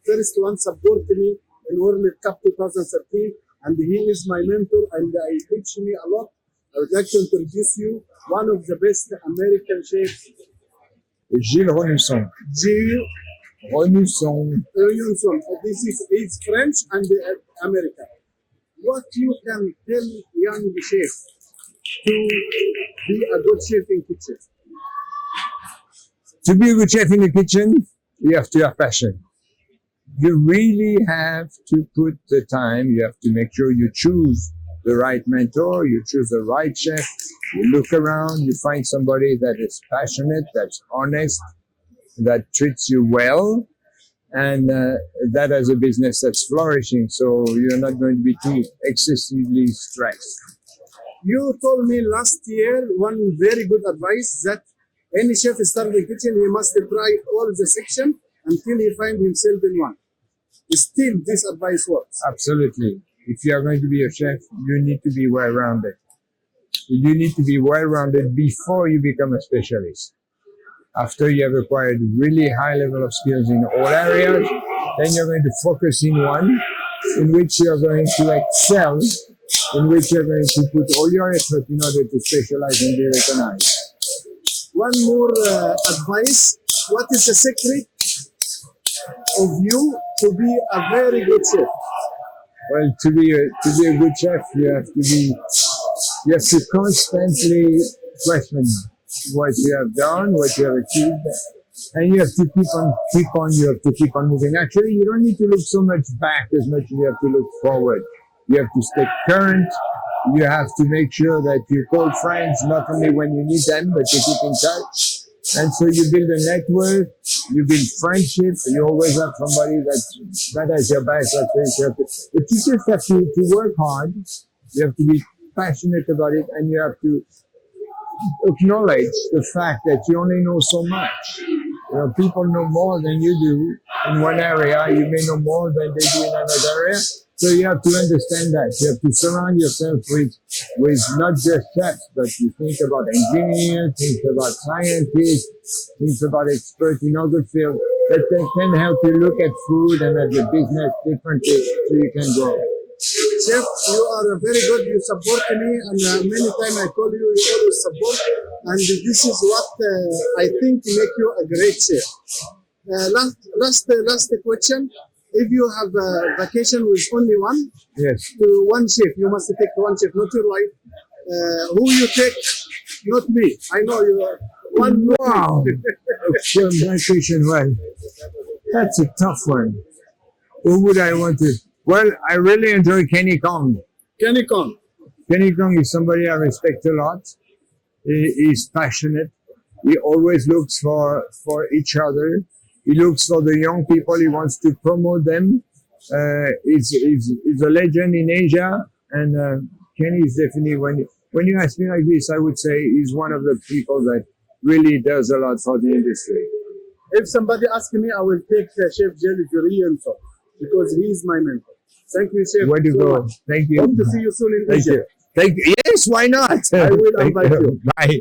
first one support me in World Cup 2013, and he is my mentor, and he teach me a lot. I would like to introduce you one of the best American chefs, Gilles Renusson. Gilles Renusson. Renusson. He's French and American. What you can tell young chef to be a good chef in kitchen? To be a good chef in the kitchen, you have to have passion. You really have to put the time. You have to make sure you choose the right mentor, you choose the right chef, you look around, you find somebody that is passionate, that's honest, that treats you well, and that has a business that's flourishing, so you're not going to be too excessively stressed. You told me last year one very good advice that any chef starting in kitchen, he must try all the section until he finds himself in one. Still, this advice works. Absolutely. If you are going to be a chef, you need to be well-rounded. You need to be well-rounded before you become a specialist. After you have acquired really high level of skills in all areas, then you're going to focus in one, in which you're going to excel, in which you're going to put all your effort in order to specialize and be recognized. One more advice. What is the secret of you to be a very good chef? Well, to be a good chef, you have to constantly question what you have done, what you have achieved, and you have to keep on moving. Actually, you don't need to look so much back as much as you have to look forward. You have to stay current. You have to make sure that you call friends not only when you need them, but you keep in touch. And so you build a network, you build friendship, you always have somebody that has your back. But you just have to work hard, you have to be passionate about it, and you have to acknowledge the fact that you only know so much. You know, people know more than you do in one area, you may know more than they do in another area. So you have to understand that. You have to surround yourself with not just chefs, but you think about engineers, think about scientists, think about experts in other fields that can help you look at food and at the business differently so you can grow. Chef, you are very good. You support me, and many times I call you, you always support. And this is what I think make you a great chef. Last question. If you have a vacation with only one, yes, to one chef, you must take one chef, not your wife. Who you take? Not me. I know you are one. Wow. Vacation, well, that's a tough one. Who would I want to? Well, I really enjoy Kenny Kong. Kenny Kong. Kenny Kong is somebody I respect a lot. He's passionate. He always looks for each other. He looks for the young people. He wants to promote them. He's a legend in Asia. And Kenny is definitely, when you ask me like this, I would say he's one of the people that really does a lot for the industry. If somebody asks me, I will take Chef Gilles Renusson because he is my mentor. Thank you, Chef. Where to go? Thank you. Hope to see you soon in Asia. Thank you. Yes, why not? I will invite you. Bye.